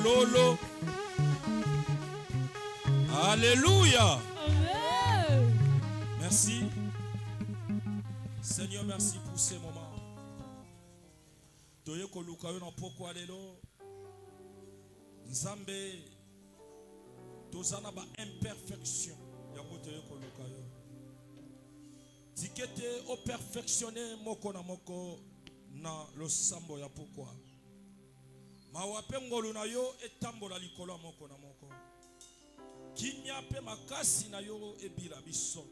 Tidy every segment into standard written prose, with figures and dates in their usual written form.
fololo. Alléluia. Amen. Merci. Seigneur, merci pour ces moments. Toye koluka yo na poko lelo. Nzambe tozana ba imperfection ya kotoye koluka yo. Tikete o perfectionner moko na moko na losambo ya pokwa. Mawape ngolu na yo etambola likolo moko na moko. Kimia pe makasi na yo ebila biso.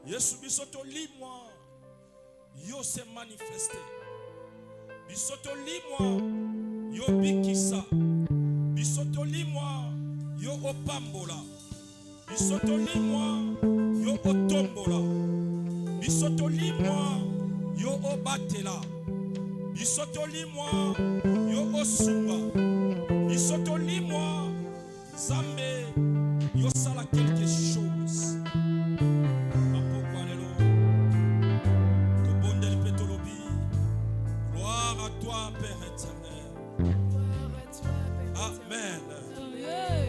Yesu biso to limwa yo se manifeste. Biso to limwa yo bikisa. Biso to limwa yo opambola. Biso to limwa yo otombola. Biso to limwa yo obatela. Biso to limwa yo osunga. Biso to limwa Zambé yo sala quelque chose. Gloire à toi, Père éternel. Amen.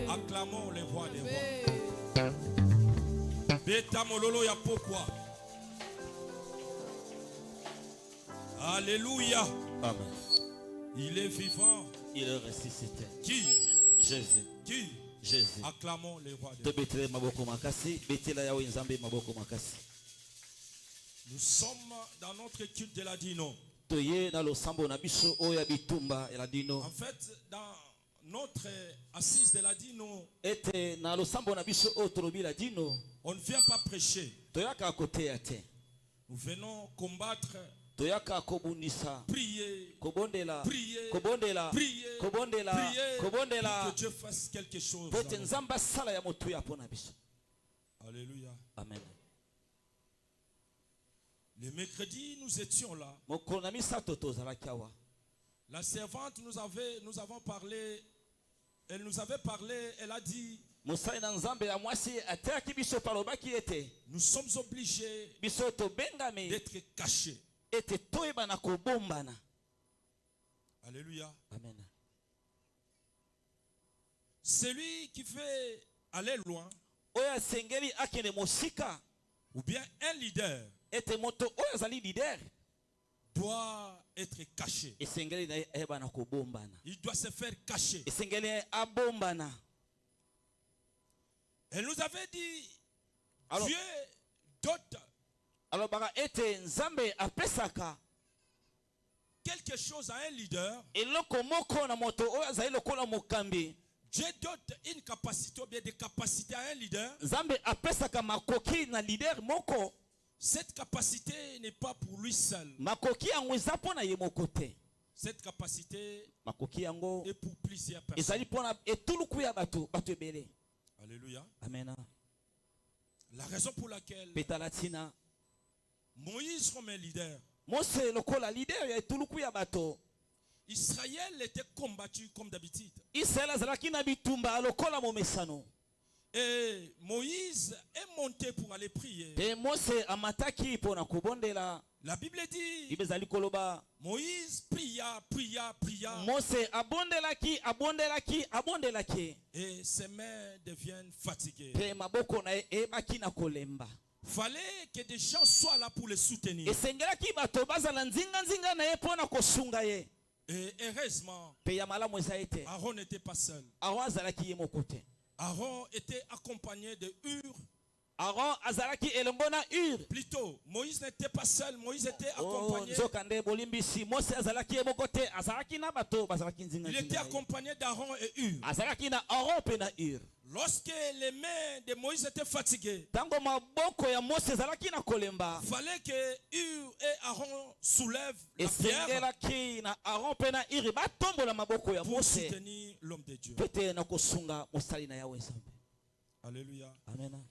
Acclamons les voix des voix. Beta mololo ya pokwa. Alléluia. Amen. Il est vivant. Il est ressuscité. Qui? Jésus. Qui? Jésus. Acclamons les voix des voix. Tobetele maboko makasi, betela yawe nzambe maboko makasi. Nous sommes dans notre culte de la Dino. Toye na losambo na biso oya bitumba ya Dino. En fait, dans notre assise de la Dino, Ete na losambo na biso o tolobi la Dino. on ne vient pas prêcher. Toyaka koteya te. Nous venons combattre, Toyaka kobundisa. prier, Kobondela. prier, Kobondela. prier, Kobondela. prier, Kobondela. pour que Dieu fasse quelque chose. Pote nzamba sala ya motu ya pona biso. Alléluia. Amen. Le mercredi, nous étions là. Mokonami sato tozalaki awa. La servante nous avons parlé. Elle nous avait parlé. Elle a dit, Musai na nzambe ya mwasi ataki biso palobaki ete. nous sommes obligés Biso to bengame d'être cachés. ete toyeba na kobombana. Alléluia. Amen. Celui qui veut aller loin, Oya sengeli akene mosika ou bien un leader, ete moto oya zali leader doit être caché. esengeli na eba na kobombana. Il doit se faire cacher. Esengeli abombana. Elle nous avait dit, Alors- Dieu dote Alors baka ete nzambe apesaka quelque chose à un leader. eloko moko na moto oya zali lokola mokambi. Dieu dote une capacité ou bien des capacités à un leader. Nzambe apesaka makoki na leader moko. Cette capacité n'est pas pour lui seul. Makoki yango eza pona ye moko te. Cette capacité Makoki yango est pour plusieurs personnes. ezali pona etuluku ya bato ebele. Alléluia. Amen. La raison pour laquelle Petalatina Moïse comme un leader, Mose lokola leader ya etuluku ya bato. Israël était combattu comme d'habitude. Israël azalaki na bitumba lokola momesano. Et Moïse est monté pour aller prier. Pe Mose amataki pona kubondela. La Bible dit, Ibezali koloba Moïse pria, pria, pria. Mose abondelaki Et ses mains deviennent fatiguées. Pe maboko na ebaki na kolemba. Fallait que des gens soient là pour le soutenir. Esengelaki bato bazala nzinga na ye pona kosunga ye. Et heureusement, Pe ya malamu eza ete Aaron n'était pas seul. Aaron azalaki ye moko te. Aaron était accompagné de Hur. Aaron azalaki elongo na Ur. Plutôt, Moïse n'était pas seul. Moïse était Oh, accompagné. nzokande bolimbisi Mose azalaki ye moko te, azalaki na bato bazalaki nzinga. Il était accompagné d'Aaron et Hur. Azalaki na Aaron pe na Ur. Lorsque les mains de Moïse étaient fatiguées, Tango maboko ya Mose azalaki na kolemba. il fallait que Hur et Aaron soulèvent la pierre Esengelaki na Aaron pe na Ur batombola maboko ya pour Mose. soutenir l'homme de Dieu. Pete na kosunga mosali na yawe nzambe. Alléluia. Amen.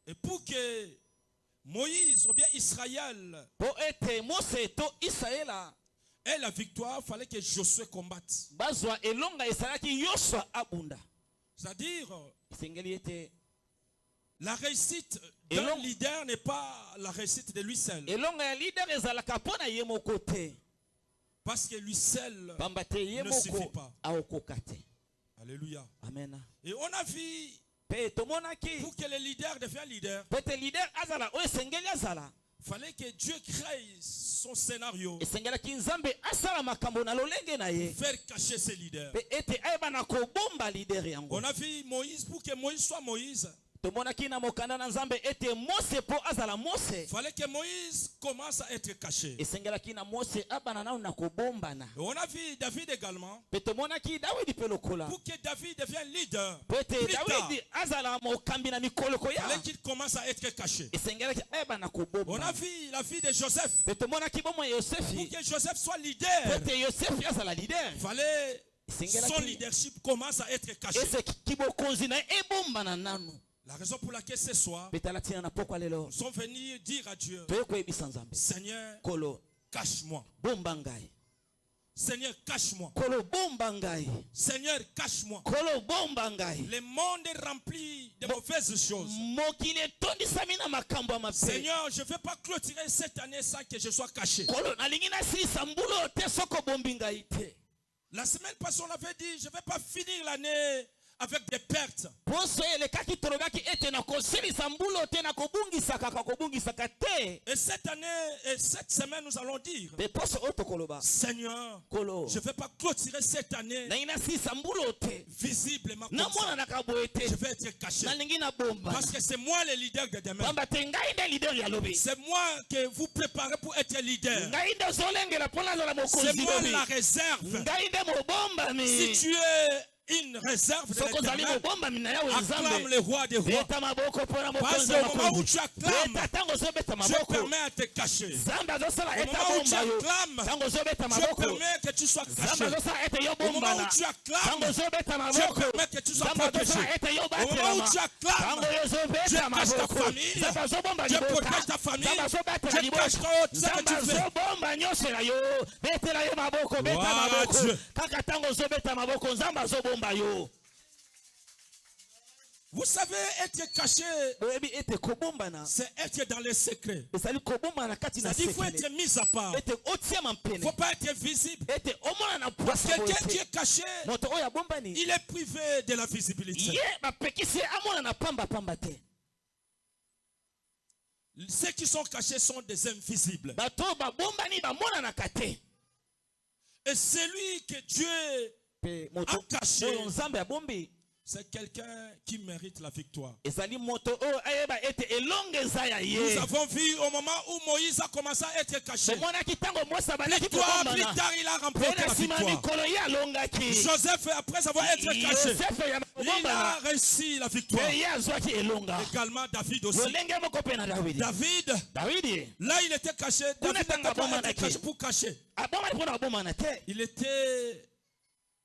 Et pour que Moïse ou bien Israël Po ete Mose to Israela ait la victoire, il fallait que Josué combatte. bazwa elonga esalaki Yosua abunda. C'est-à-dire, Esengeli ete la réussite d'un leader n'est pas la réussite de lui seul. elonga ya leader ezalaka pona ye moko te. Parce que lui seul pamba te ye ne suffit moko pas. aokoka te. Alléluia. Amen. Et on a vu, Pe tomonaki pour que le leader devienne leader, pete leader azala oyo esengeli azala il fallait que Dieu crée son scénario esengelaki nzambe asala makambo na lolenge na ye pour faire cacher ses leaders. pe ete ayeba na kobomba leader yango. On a vu Moïse, pour que Moïse soit Moïse, Tomonaki na mokanda na nzambe ete Mose po azala Mose. il fallait que Moïse commence à être caché. Esengelaki na Mose abana na na kobombana. Et on a vu David également, Pe tomonaki Dawidi pe lokola. pour que David devienne leader. Pete Plus tard, Dawidi azala mokambi na mikolo ko il fallait ya. qu'il commence à être caché. Esengelaki ayeba na On a kobomba. vu la vie de Joseph. Pe tomonaki bomo Pour Yosefi. que Joseph soit leader, Pete Yosefi azala leader. il fallait son Esengelaki leadership commence à être caché. ese kibokonzi na ebomba na nanu. La raison pour laquelle ce soir, Pete alatina na pokwa lelo. nous sommes venus dire à Dieu, Toye ko ebisa nzambe. Seigneur, Kolo cache-moi. bomba ngai. Seigneur, cache-moi. Kolo bomba ngai. Seigneur, cache-moi. Kolo bomba ngai. Le monde est rempli de mauvaises choses. Mokili etondisami na makambo ya mabe. Seigneur, je ne vais pas clôturer cette année sans que je sois caché. Kolo nalingi nasilisa mbulo te soko bombi ngai te. La semaine passée, on avait dit, je ne vais pas finir l'année avec des pertes. Poso elekaki tolobaki ete na kosilisa mbulo te na kobungisaka kobungisaka te. Et cette année, et cette semaine, nous allons dire, Pe poso oto koloba. Seigneur, Kolo. je ne vais pas clôturer cette année Nalingi nasilisa mbulo te. visiblement comme Na ça. mwana na kaboye te. Je vais être caché. Nalingi na bomba. Parce que c'est moi le leader de demain. Pamba te ngai nde leader ya lobi. C'est moi que vous préparez pour être leader. Ngai nde zolengela pona zala C'est mokonzi moi lobi. la réserve. Ngai nde mobomba mi. Si tu es une réserve de Soko zali l'éternel, mobomba mi na yawe acclame nzambe. le roi des rois. Beta maboko pona Parce mokonzi qu'au ya moment où makonzi. tu acclames, Beta tango zobeta Dieu maboko. permet à te cacher. Zamba azosala Au ete moment où tu bomba yo. acclames, Tango zobeta Dieu maboko. permet que tu sois Zamba caché. azosala ete yo Au moment bomba où na. tu Tango acclames, zobeta Dieu maboko. permet que tu sois Zamba protégé. azosala ete yo Au moment où batelama. tu acclames, Tango yo Dieu zobeta cache ta maboko. famille. Zamba azobomba Dieu libota. protège ta famille. Zamba azobeta Dieu libota. cache tout ce que Zamba tu fais. azobomba nyonso na yo. Betela yo maboko. Beta Gloire à maboko. Dieu. Kaka tango zobeta maboko. Zamba azobomba yo. Vous savez, être caché, Oyebi ete kobomba na. c'est être dans les secrets. Esali kobomba na kati na C'est-à-dire qu'il faut sekele. être mis à part. Ete otiama Il ne mpene. faut pas être visible. Ete omona na Parce poasa que boye quelqu'un qui te. est caché, Moto oyo abombani. il est privé de la visibilité. Ye bapekisi amona na pamba pamba te. Ceux qui sont cachés sont des invisibles. Bato babombani bamona na kate. Et celui que Dieu Pe a moto caché, oyo nzambe abombi. c'est quelqu'un qui mérite la victoire. Ezali moto oyo ayeba ete elonge eza ya Nous ye. avons vu au moment où Moïse a commencé à être caché. Tomonaki ntango Mose abandaki Victoire, plus kobomba tard, il a remporté na la nsima victoire. mikolo ye alongaki. Joseph, après avoir été caché, Yosefe ya il kobombana. a réussi la victoire. Pe ye azwaki elonga. Également David aussi. Lolenge moko mpe na Dawidi. David, Dawidi là il était caché. David n'était pas été caché pour cacher. abomaki mpo na abomana te. Il était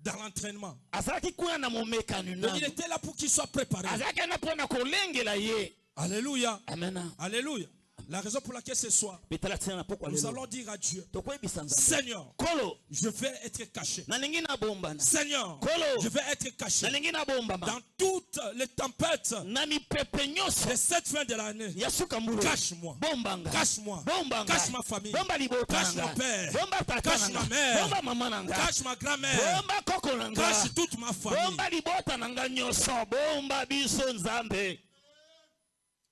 dans l'entraînement. Azalaki kuna na momekani Donc il nanu. était là pour qu'il soit préparé. Azalaki na mpo na kolengela ye. Alléluia. Amena. Alléluia. La raison pour laquelle ce soir, Betala tina na pokwa nous lelo. allons dire à Dieu, Tokoyebisa nzambe. Seigneur, Kolo je vais être caché. nalingi nabombana. Seigneur, Kolo je vais être caché. nalingi nabombama. Dans toutes les tempêtes Na mipepe nyonso de cette fin de l'année, ya suka mbulu. cache-moi. Bombanga. Cache-moi. Bombanga. Cache ma famille. Bomba libota Cache nanga. mon père. Bomba tata Cache nanga. ma mère. Bomba mama nanga. Cache ma grand-mère. Bomba koko nanga. Cache toute ma famille. Bomba libota nanga nyonso. Bomba biso nzambe.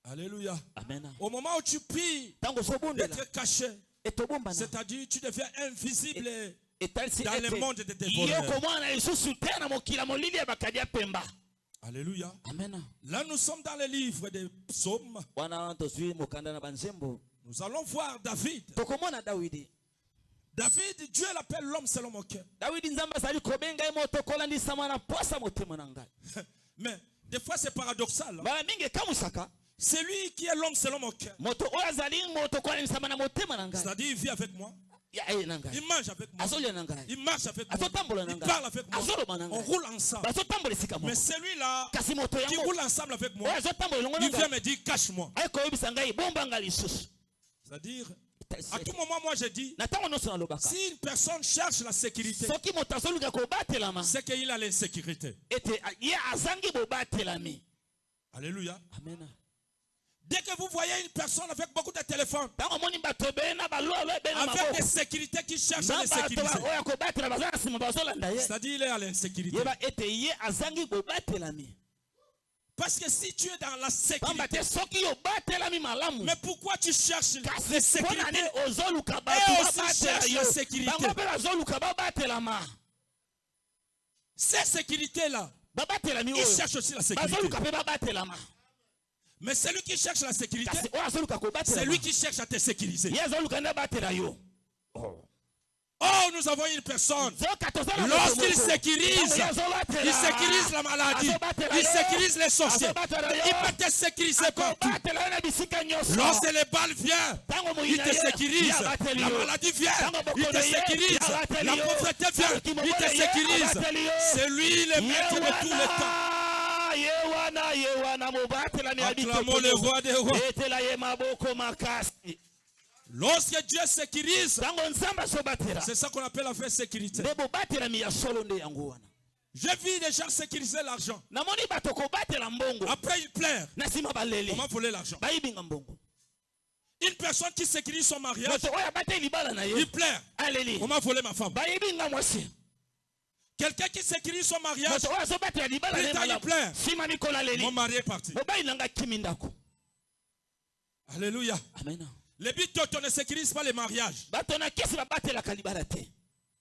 Alléluia. Amen. Au moment où tu pries Tango sobondela. d'être caché, Etobombana. c'est-à-dire tu deviens invisible Etalisi dans le ete. monde des Yo dévoreurs. komwana lisusu te na mokila molili ya bakadi ya pemba. Alléluia. Amen. Là, nous sommes dans le livre des psaumes. Wana tozwi mokanda na banzembo. Nous allons voir David. Tokomona Dawidi. David, Dieu l'appelle l'homme selon mon cœur. Dawidi nzambe azali kobenga ye moto kolandisama na posa motema na ngai. Mais des fois, c'est paradoxal. Mara mingi ekamusaka. C'est lui qui est l'homme selon mon cœur. Moto oyo azali moto kolandisama na motema na ngai. C'est-à-dire, il vit avec moi. Ya na ngai. Il mange avec moi. Azolia na ngai. Il marche avec moi. Azotambola na Il ngai. parle avec moi. Azoloba na On ngai. roule ensemble. Bazotambola esika Mais moko. celui-là Kasi moto qui yango. roule ensemble avec moi, Oyo azotambola elongo na il vient ngai. me dire, cache-moi. Ayi koyebisa ngai bomba ngai lisusu. C'est-à-dire, à tout moment, moi, je dis, Na ntango nyonso nalobaka. si une personne cherche la sécurité, Soki moto azoluka kobatelama. c'est qu'il a l'insécurité. Ete ye azangi bobatelami. Alléluia. Amen. Dès que vous voyez une personne avec beaucoup de téléphones, ntango omoni bato ebele na balwa ebele na avec des maboko sécurités qui cherchent à na les bato sécuriser, oyo kobatela baza na nsima bazolanda ye c'est-à-dire il est à l'insécurité. yeba ete ye azangi kobatelami Parce que si tu es dans la pamba sécurité, te soki obatelami malamu mais pourquoi tu cherches les kasi mpona sécurités? nini ozoluka Et bato aussi babatela cherche yo la sécurité. bango mpe bazoluka babatelama Ces sécurités-là, babatelami ils oyo cherchent aussi la sécurité. bazoluka mpe babatelama Mais celui qui cherche la sécurité, kasi oyo azoluka c'est kobatelama lui qui cherche à te sécuriser. ye azoluka nde abatela yo Oh, nous avons une personne. zoka toza na Lorsqu'il moto moko. sécurise, Ntango ye azobatela, il sécurise la maladie, azobatela il yo, sécurise les sorciers, azobatela yo, il peut te sécuriser partout. akobatela yo na bisika nyonso Lorsque les balles viennent, ntango il moyina te ye sécurise. yabateli La yo maladie vient, ntango il te bokono ye sécurise. yabateli La yo pauvreté vient, il te sécurise. C'est lui le maître de tous les temps. ye wana mobatelami ya Acclamons le roi des rois. etela ye maboko makasi Lorsque Dieu sécurise, ntango nzambe azobatela c'est ça qu'on appelle la vraie sécurité. nde bobatelami ya solo nde yango wana J'ai vu des gens sécuriser l'argent. namoni bato kobatela mbongo Après, ils pleurent. na nsima baleli On m'a volé l'argent. bayibinga mbongo Une personne qui sécurise son mariage, moto oyo abateli libala na ye il pleure. aleli On m'a volé ma femme. bayibinga mwasi Quelqu'un qui sécurise son mariage, moto oyo azobatela libala plus na ye tard il malamu pleure. nsima mikolo aleli Mon mari est parti. mobali nanga kimi ndako Alléluia. amena Les bitoto ne sécurisent pas les mariages. bato na kisi babatelaka libala te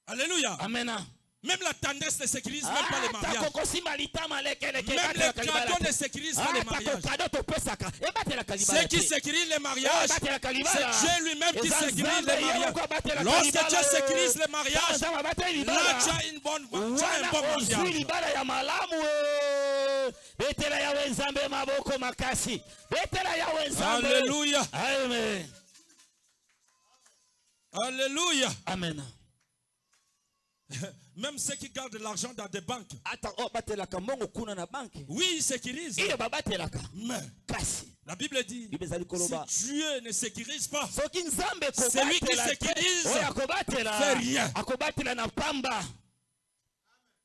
Alléluia. amena Même la tendresse ne sécurise même pas les mariages. takokosimba litama lekeleke Même les cadeaux ne sécurisent pas les mariages. kado topesaka ebatelaka Ceux libala qui te sécurisent les mariages, ebatelaka c'est libala Dieu lui-même qui Eza sécurise Nzambe les ye mariages. moko abatelaka Lorsque libala Dieu yo. sécurise les mariages, Nzambe abateli là libala tu as un bon wana ozwi mariage. libala ya malamu betela yawe nzambe maboko makasi betela yawe nzambe Alléluia. amen Alléluia. amen Même ceux qui gardent l'argent dans des banques, ata oyo batelaka mbongo kuna na banke oui, ils sécurisent. iyo babatelaka Mais kasi la Bible dit, bible ezali koloba si Dieu ne sécurise pas, soki nzambe celui qui kobatela te sécurise oyo akobatela fait rien. akobatela na pamba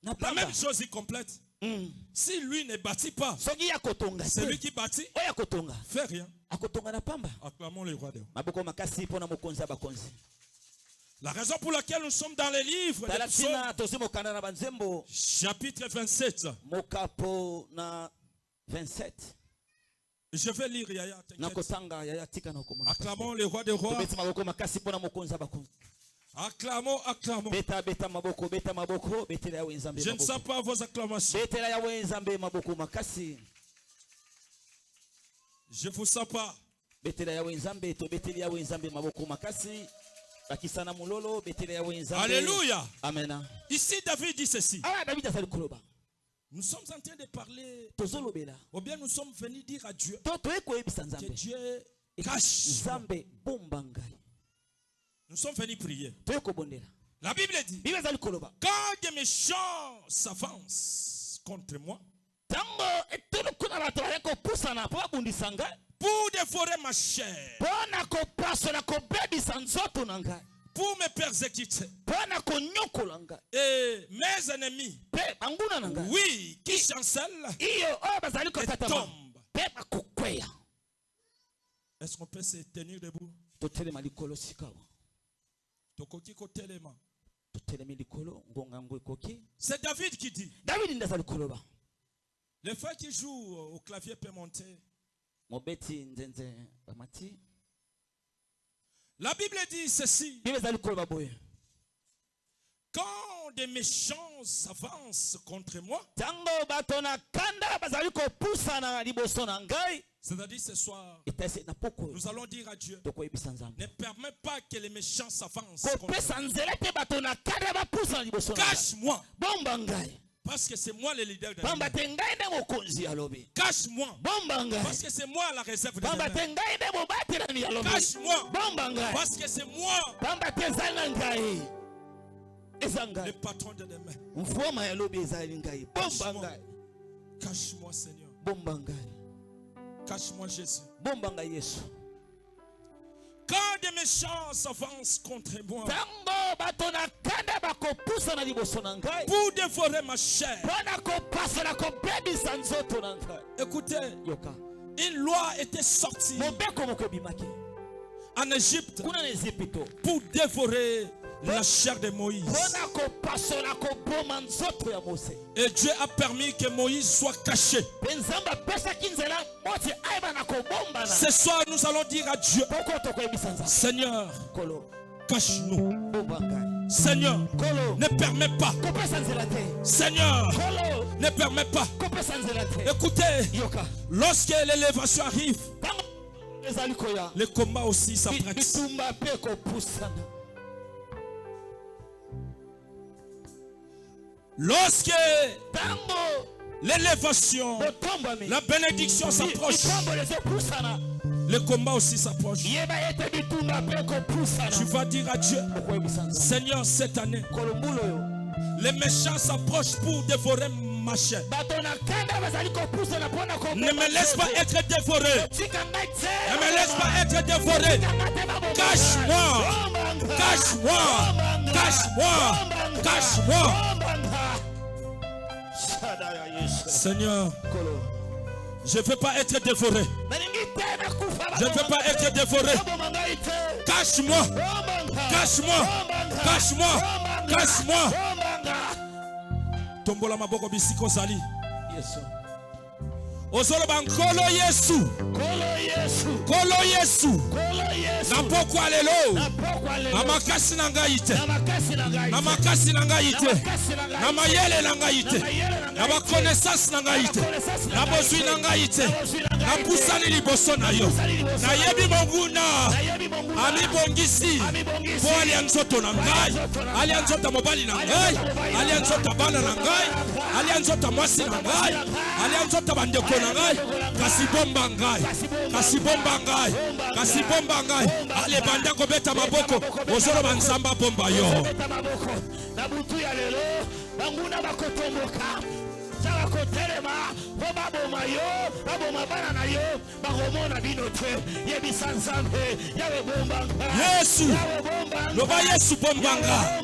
na La pamba même chose, il complète. Si lui ne bâtit pas, soki ye akotonga celui te qui bâtit oyo akotonga fait rien. akotonga na pamba Acclamons le roi des rois. maboko makasi mpona mokonzi ya bakonzi La raison pour laquelle nous sommes dans les livres des tala psaumes, ntina tozi mokanda na banzembo chapitre 27. mokapo na 27 Je vais lire Yaya, t'inquiète. nakotanga yaya tika na okomona Acclamons le roi des rois. tobeti maboko makasi mpona mokonzi ya bakonzi Acclamons, acclamons. beta maboko betela yawe nzambe Je ne maboko. sens pas vos acclamations. betela yawe nzambe maboko makasi Je ne vous sens pas. betela yawe nzambe tobeteli yawe nzambe maboko makasi bakisana mulolo betela yawe nzambe Alléluia. amena Ici, David dit ceci. awa david azali koloba Nous sommes en train de parler, tozolobela ou bien nous sommes venus dire à Dieu to toye koyebisa que nzambe Dieu cache. nzambe bomba ngai Nous sommes venus prier. toye kobondela La Bible dit, bible ezali koloba quand des méchants s'avancent contre moi ntango etulu kuna bato bali kopusana mpo babundisa ngai pour dévorer ma chair, mpo na kopasola kobebisa nzoto na ngai pour me persécuter, mpo na konyokola ngai et mes ennemis, mpe banguna na ngai oui, qui chancellent iyo oyo bazali et kotatama tombent. mpe bakokweya Est-ce qu'on peut se tenir debout? totelema likolo sikawa Tokoki kotelema. totelemi likolo ngonga yango ekoki C'est David qui dit. davidi nde azali koloba Le frère qui joue au clavier peut monter. mobeti nzenze bamati La Bible dit ceci. bible ezali koloba boye Quand des méchants s'avancent contre moi, ntango bato na kanda bazali kopusana liboso na ngai c'est-à-dire ce soir, etasi na poko nous allons dire à Dieu, tokoyebisa nzambe ne permets pas que les méchants s'avancent contre moi. kopesa nzela te bato na kanda bapusana liboso na ngai Cache-moi, bomba ngai parce que c'est moi le leader de pamba l'année. te ngai nde mokonzi alobi Cache-moi, bomba ngai parce que c'est moi la réserve de pamba te l'année. ngai nde mobatelani alobi Cache-moi, bomba ngai parce que c'est moi pamba te eza na ngai eza le ngai patron de demain. mfuoma yalobi ezali ngai bomba ngai Cache-moi, Seigneur. bomba ngai Cache-moi, Jésus. bomba ngai yesu Quand des méchants s'avancent contre moi ntango bato na kanda bakopusana liboso na ngai pour dévorer ma chair, mpo na kopasana kobebisa nzoto na ngai écoutez, yoka une loi était sortie mobeko moko ebimaki en Égypte kuna na Ezipito pour dévorer la chair de Moïse. mpona kopasola koboma nzoto ya Mose. Et Dieu a permis que Moïse soit caché. Mpe Nzambe apesaki nzela moti ayeba na kobombana. Ce soir, nous allons dire à Dieu, Poko tokoyebisa Nzambe. Seigneur, Kolo cache-nous. bomba ngai. Seigneur, Kolo ne permets pas. kopesa nzela te. Seigneur, Kolo ne permets pas. kopesa nzela te. Écoutez, Yoka. lorsque l'élévation arrive, Tango ezali koya. le combat aussi s'apprête. Bitumba pe kopusana. Lorsque Tango l'élévation, botombami. la bénédiction s'approche, Bitumba lezo pusana. le combat aussi s'approche. Yeba ete bitumba pe kopusana. Tu vas dire à Dieu, Okoyebisa Nzambe. Seigneur, cette année, Kolo mbulo yo. les méchants s'approchent pour dévorer ma chair. Bato na kanda bazali kopusana mpona koboma. Ne me laisse pas être dévoré. Tika ngai te. Ne me laisse pas être dévoré. Cache-moi. Cache-moi. Cache-moi. Cache-moi. Seigneur, je ne veux pas être dévoré. Je ne veux pas être dévoré. Cache-moi. Cache-moi. Cache-moi. Cache-moi. Tombola maboko bisiko zali. Ozoloba nkolo Yesu. Kolo Yesu. Na pokwa lelo. Na makasi na ngai te. Na makasi na ngai te. Na mayele na ngai te. Na ba connaissance na ngai te. Na bozwi na ngai te. Na pusani liboso na yo. Na yebi monguna. Ami bongisi. Po ali nzoto na ngai. Ali nzoto mobali na ngai. Ali nzoto bana na ngai. Ali nzoto mwasi na ngai. Ali nzoto bandeko na ngai. Kasi bomba ngai. Kasi bomba ngai. Kasi bomba ngai. Ale banda ko beta maboko. Ozolo banzamba bomba yo. Na butu ya lelo banguna bakotomboka. Sala kotelema baboma yo baboma bana na yo bakomona bino te yebisa Nzambe yawe bomba ngai. Yesu. Loba Yesu bomba ngai.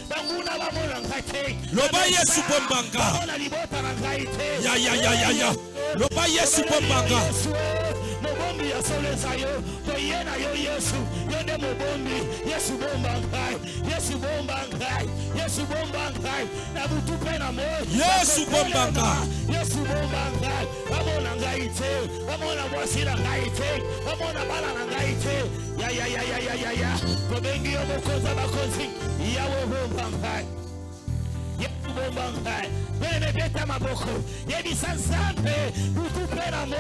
Banguna bamona ngai te. Loba Yesu bomba ngai. Bamona libota na ngai te. Ya. Loba Yesu bomba ngai. Mobombi ya soleza yo toyena yo Yesu yonde mobombi Yesu bomba ngai. Yesu bomba ngai. Yesu bomba ngai. Na butu pe na mo. Yesu bomba ngai. Yesu bomba ngai. Bamona ngai te. Bamona mwasi na ngai te. Bamona bala na ngai te. Ya. Kobengi yo mokoza bakozi. Yawe bomba ngai. Yesu bomba ngai. Bene beta maboko. Yebisa Nzambe butu pe na mo.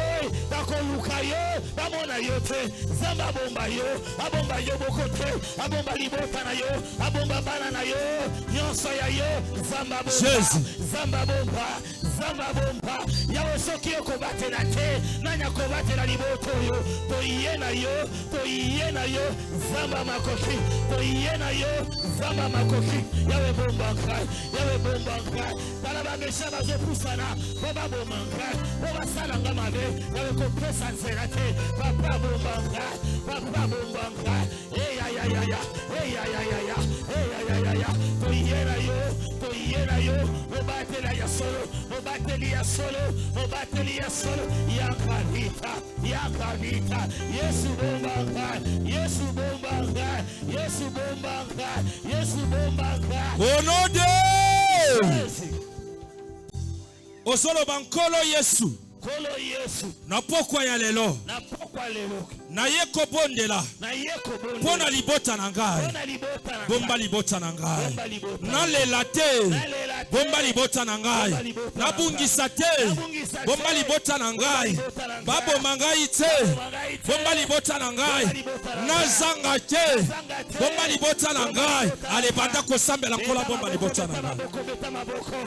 Bakoluka yo. Bamona yo te. Zamba bomba yo. Abomba yo boko te. Abomba libota na yo. Abomba bana na yo. Nyonso ya yo. Zamba bomba. Jésus. Zamba bomba. Zamba bomba. Yawe soki yo kobatela te. Nanya kobatela liboto yo. Toyena yo. Toyena yo. Zamba makoki. Toyena yo. Zamba makoki. Yawe bomba ngai. Yawe bomba ngai. Talaba mesha bazopusana. Baba bomba ngai. Baba salanga mabe. Yawe kopesa nzela te. Papa bomba ngai. Papa bomba ngai. Ya. Toyena yo. Toyena yo. Obatela ya solo. Obateli ya solo. Obateli ya solo. Yakanita. Yesu bomba ngai. Yesu bomba ngai. Yesu bomba ngai. Yesu bomba ngai. Au nom de Ozoloba nkolo Yesu. Kolo Yesu. Na pokwa ya lelo. Na pokwa lelo. Na ye kobondela. Na ye kobondela. Pona libota na ngai. Pona libota na ngai. Bomba libota na ngai. Bomba libota. Na lela te. Nalela te. Bomba libota na ngai. Bomba libota na Na ngai. bungisa te. Nabungisa te. Bomba libota na ngai. libota na ngai. Baboma ngai te. Baboma ngai te. Bomba libota na ngai. Bomba libota na Na ngai. zanga te. Zanga te. Bomba libota na ngai. Ale banda kosambela nkola bomba libota na ngai. Beta maboko.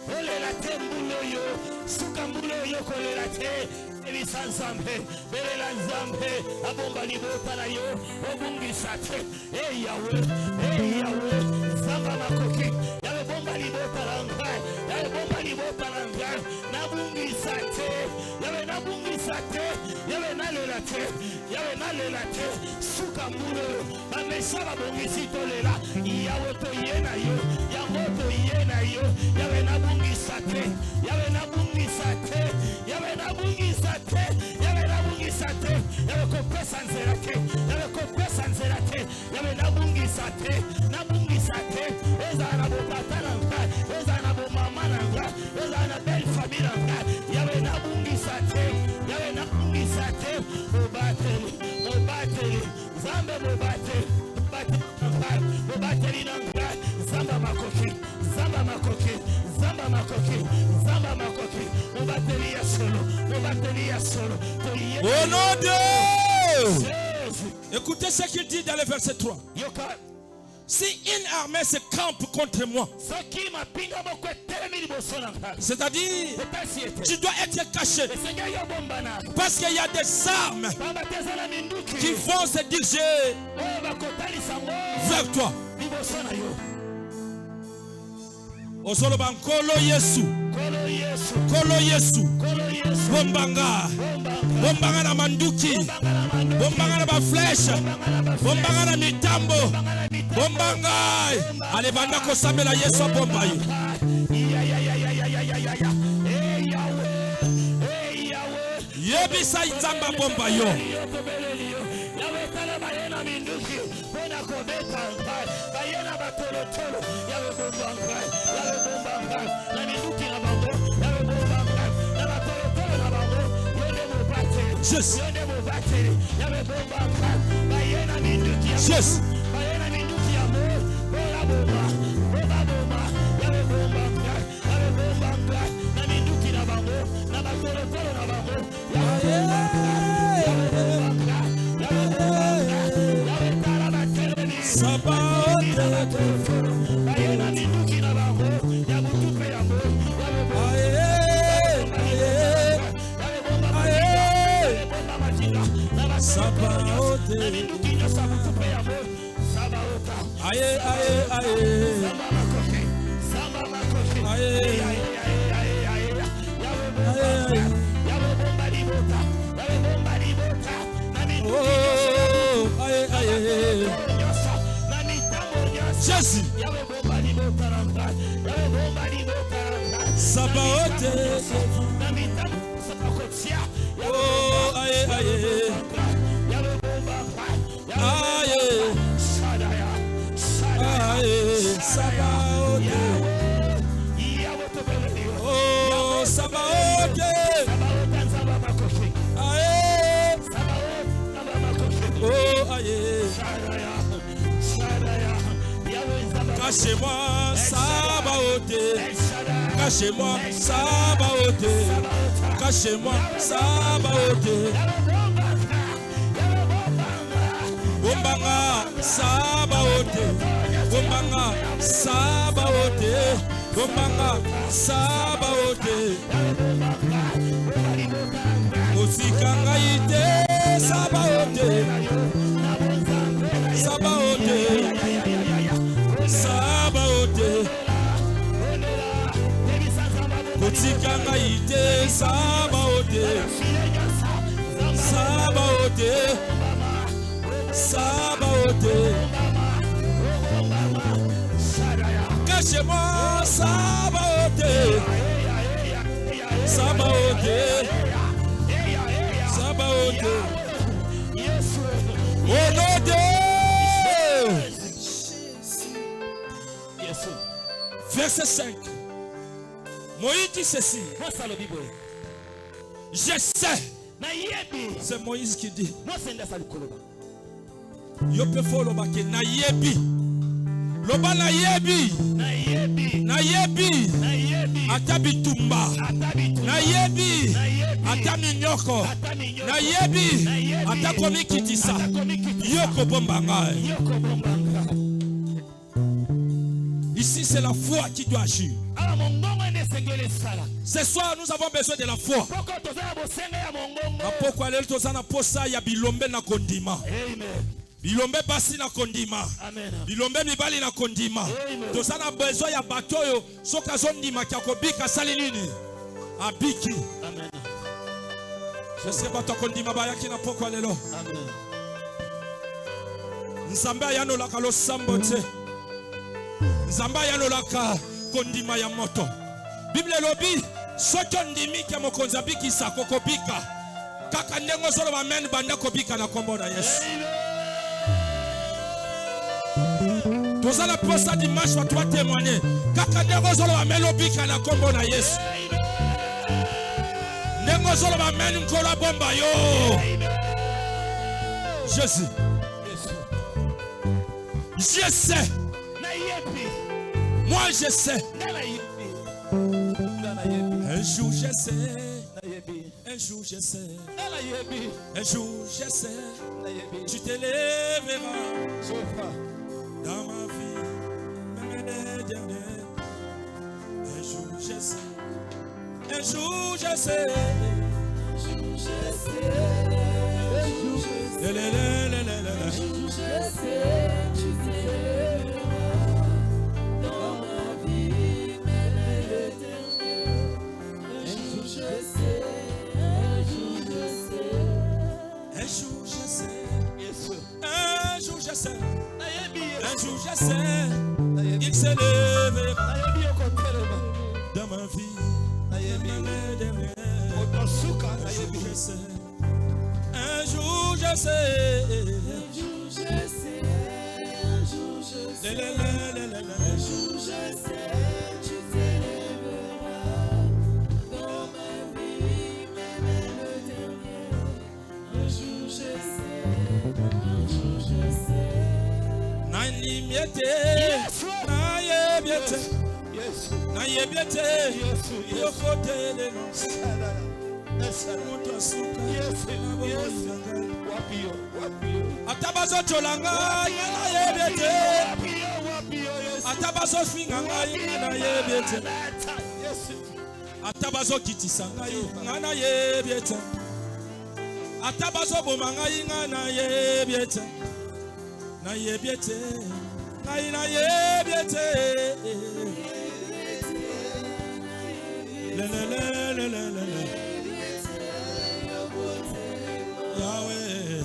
Olela te mbulo yo. Suka mbulo yo kolela te. Ebisa Nzambe. Belela Nzambe. Abomba libota na yo. Obungisa te. Yawe. Zamba makoki. Yawe bomba libota na ngai. Yawe bomba libota na ngai. Nabungisa te. Yawe nabungisa te. Yawe nalela te. Yawe nalela te. Suka mbulo yo. Bamesha babongisi tolela. Yawe toyena yo. Yango toyena yo. Yawe nabungisa te. Yawe nabungisa te. Yawe nabungisa te yawe nabungisa te yawe kopesa nzela te yawe kopesa nzela te yawe nabungisa te eza na botata na ngai eza na bomama na ngai eza na belle famille na ngai yawe nabungisa te mobateli Zambe mobateli na ngai Zamba makoki mobateli ya solo Au nom de écoutez ce qu'il dit dans le verset 3. Si une armée se campe contre moi, c'est-à-dire tu dois être caché parce qu'il y a des armes qui vont se diriger vers toi. Osoloba nkolo Yesu bombanga na manduki bombanga na ba flèche bombanga na mitambo bombanga alebanda kosambela Yesu bomba yo yebisa nzamba bomba yo Jesus. Cachez-moi, Sabaoth. Cachez-moi, Sabaoth. Cachez-moi, Sabaoth. Bombanga, Sabaoth. Bombanga, Sabaoth. Bombanga, Sabaoth. Osikanga ite, Sabaoth. Sabaoth. Sabaoth. Osikanga ite, Sabaoth. Sabaoth. Sabaoth. Cachez-moi, Sabaoth. Sabaoth. Sabaoth. Au nom de verset 5. Moïse dit ceci. Je sais. C'est Moïse qui dit. Yo pe fo loba ke na yebi. Loba na yebi. Na yebi. Atabitumba. Na yebi. Ataminyoko. Na yebi. Atakomikitisa. Yoko bombanga. Ici c'est la foi qui doit agir. Ce soir nous avons besoin de la foi. Pourquoi les tozana posa ya bilombe na kondima. Bilombe basi na kondima. Bilombe mibali na kondima. Tozana besoin ya batoyo soka zondima kia kobika sali nini. Abiki. Amen. Je sais pas to kondima bayaki na poko lelo. Amen. Nzambe ayano la kalo sambote. Nzamba yanolaka kondima ya moto. Bible lobi Soki ondimi ke mokonzi abikisa kokobika. Kaka ndenge ozoloba amen banda kobika na kombo na Yesu. Toza la posa dimanche wa toi témoigner. Kaka ndenge ozoloba amen obika na kombo na Yesu. Ndenge ozoloba amen nkola bomba yo. Jésus. Je sais. Moi je sais. Un jour je sais. Un jour je sais. Un jour je sais. Tu t'élèveras dans ma vie. Même les derniers. Un jour je sais. Un jour je sais. Un jour je sais. Un jour je sais. Tu t'élèveras dans ma vie. Même les derniers. Un jour je sais. Un jour je sais, un jour je sais, un jour je sais, il s'élève dans ma vie, un jour je sais, un jour je sais, un jour je sais, tu t'élèveras dans ma vie, même le dernier. Un jour je sais, un jour je sais. Nani miete, naye biete, naye biete, yokote le nos. Atabazo cholanga, naye biete. Atabazo finganga, naye biete. Atabazo kitisanga, naye biete. Atabazo bomanga inga na yebiete. Na yebiete. Na yebiete. Le. Yahweh.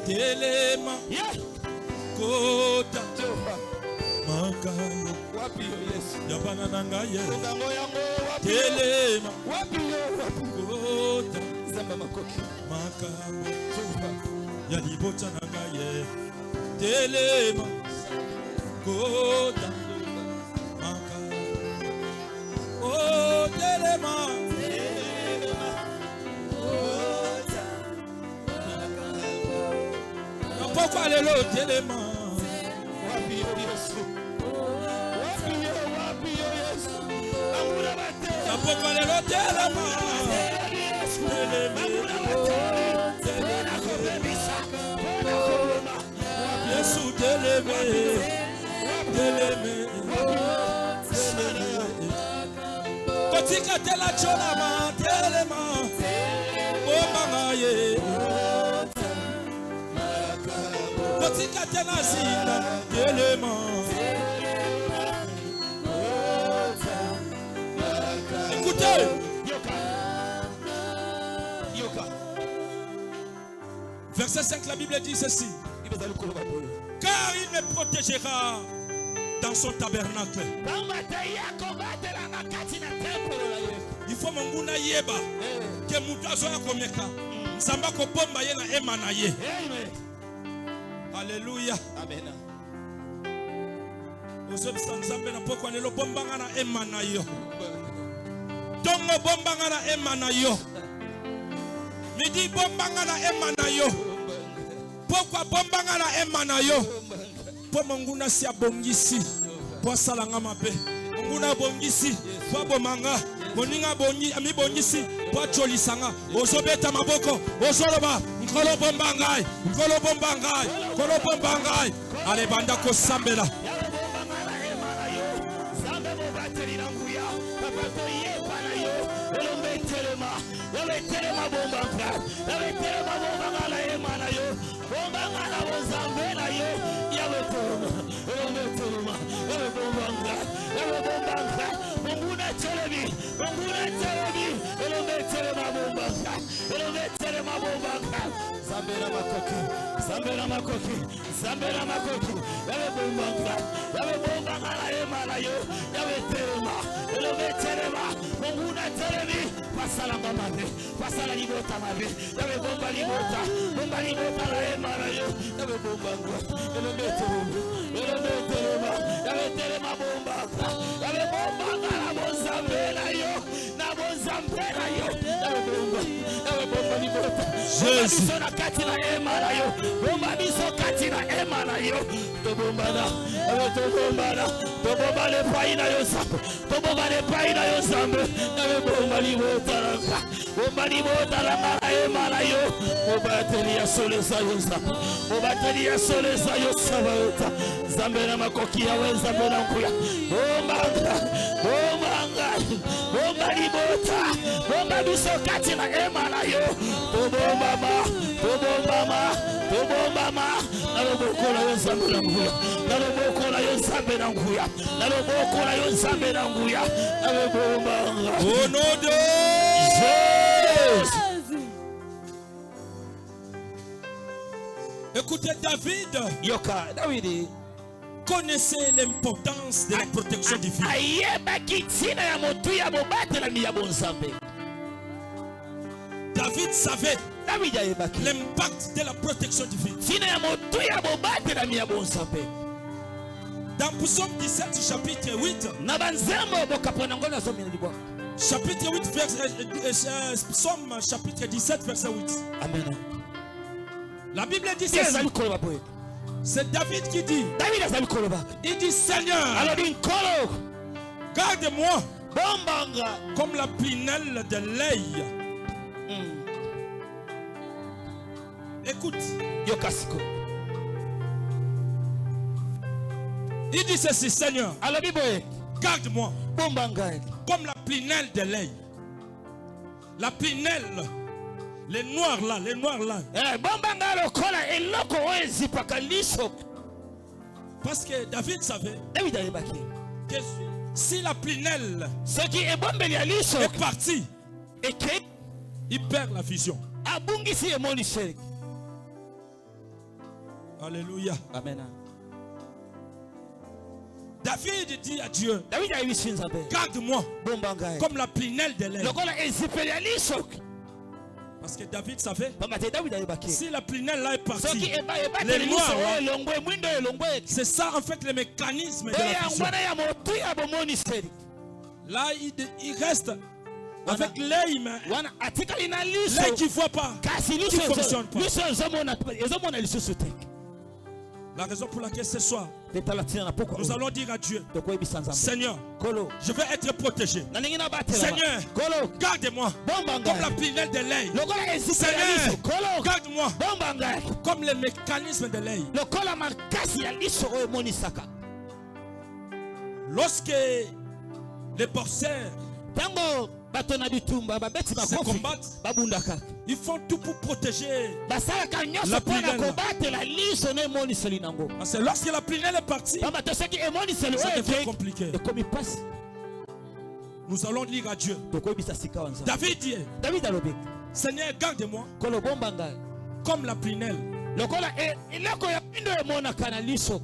Telema. Kota. Makano. Yabana nangaye. Telema. Kota. Makano. Yalibota nangaye. Telema. Kota. Makano. Oh, telema. Kota. Makano. Pourquoi aller l'eau telema? Pourquoi les lots écoutez. Verset 5, la Bible dit ceci. Car il me protégera dans son tabernacle. Il faut monguna yeba que mutazo ya komeka. Nzamba ko bomba ye na ema na ye. Alléluia. Amen. Ozob sanzambe na poko lelo bomba na ema na yo. Tongo bomba na ema na yo. Midi bomba na ema na yo. Pourquoi bomba na ema na yo? Po monguna si abongisi. Po salanga mabe. Monguna bongisi. Po bomanga. Moninga bongi ami bongisi. Po cholisanga. Ozobeta maboko. Ozoloba. Nkolo bomba ngai. Nkolo bomba ngai. Nkolo bomba ngai. Ale banda ko sambela. Zambela makoto. Yawe bombanga. Yawe bombanga la ema la yo. Yawe terema. Yawe terema. Munguna teremi. Pasala mamabe. Pasala libota mabe. Yawe bomba libota. Bomba libota la ema la yo. Yawe bombanga. Yawe terema. Yawe terema. Yawe terema bombanga. Yawe bombanga la bozambela yo. Na bozambela yo. Yawe bomba. Yawe bomba libota. Jésus. Bomba kati na ema la yo. Bomba biso kati na ema la yo. Tobombana. Yawe tobombana. Tobomba le paina yo sambo. Tobomba le paina yo sambo. Yawe bomba libota la. Bomba libota la mala ema la yo. Obateli ya sole sa yo sambo. Obateli ya sole sa yo sambo. Zambena makoki yawe zambena nkuya. Bombanga. Bombanga. Bomba libota. Bomba biso kati na ema la yo. Tobombama. Tobombama. Tobombama. Nalobokola yo zambena nkuya. Nalobokola yo zambena nkuya. Nalobokola yo zambena nkuya. Nalobombanga. Au nom de Jésus. Écoutez, David Yoka, Davidi. connaissait l'importance de la protection divine. Ayeba kitina ya motu ya bobate la miya bonzambe. David savait David ayeba ki. l'impact de la protection divine. Tina ya motu ya bobate la miya bonzambe. Dans Psaume 17, chapitre 8, Na banzambo bokapona ngona zo mina libwa. chapitre 8, Psaume chapitre 17, verset 8. Amen. La Bible dit Dieu ceci. azali koloba boye. C'est David qui dit, David azali koloba. il dit Seigneur, Alors bin kolo. garde-moi Bombanga. comme la prunelle de l'œil. Écoute, Yokasiko. il dit ceci, Seigneur, Alors biboye. garde-moi Bombanga. comme la prunelle de l'œil. La prunelle, les noirs là. Bombanga lokola eloko oezi pakaliso. Parce que David savait David ayeba ki. que si la prunelle Ce qui est bombeli aliso. est partie, Eke. il perd la vision. Abungisi emoni sheri. Alléluia. Amen. David dit à Dieu, David ayebi sinzabe. garde-moi Bombanga. comme la prunelle de l'œil. Lokola ezipeli aliso. Parce que David savait, Bamate David ayeba ki. si la prunelle là est Ce partie, qui est les noirs là, elongwe mwindo elongwe. c'est ça en fait le mécanisme de la Eya vision. ngwana ya motu ya bomoni sheri. Là, il reste avec l'œil, mais Wana atikali na liso. l'œil qui ne voit pas. Kasi Qui fonctionne pas. liso ezomona lisusu te. La raison pour laquelle ce soir, Tetalatina na poko. nous allons dire à Dieu, Tokoyebisa Nzambe. Seigneur, Kolo. je vais être protégé. Na ningi na batela. Seigneur, Kolo. garde-moi Bombanga. comme la prunelle de l'œil. Lokola ezipeli Seigneur, aliso. Kolo. garde-moi Bombanga. comme le mécanisme de l'œil. Lokola makasi ya liso oyo emonisaka. Lorsque les boxeurs Tango bato na bitumba babeti se bakofi combattent, babundaka. ils font tout pour protéger. Basalaka nyonso La mpona prunelle. kobatela liso na emoniseli nango. Parce que lorsque la prunelle est partie, Bamba tosaki emoniseli ça oyo devient te compliqué. ekomi pasi. Nous allons dire à Dieu. Tokoyebisa sika wa Nzambe. David dit, David alobi Seigneur, garde-moi kolo bombanga comme la prunelle. lokola eloko ya mwindo emonaka na liso.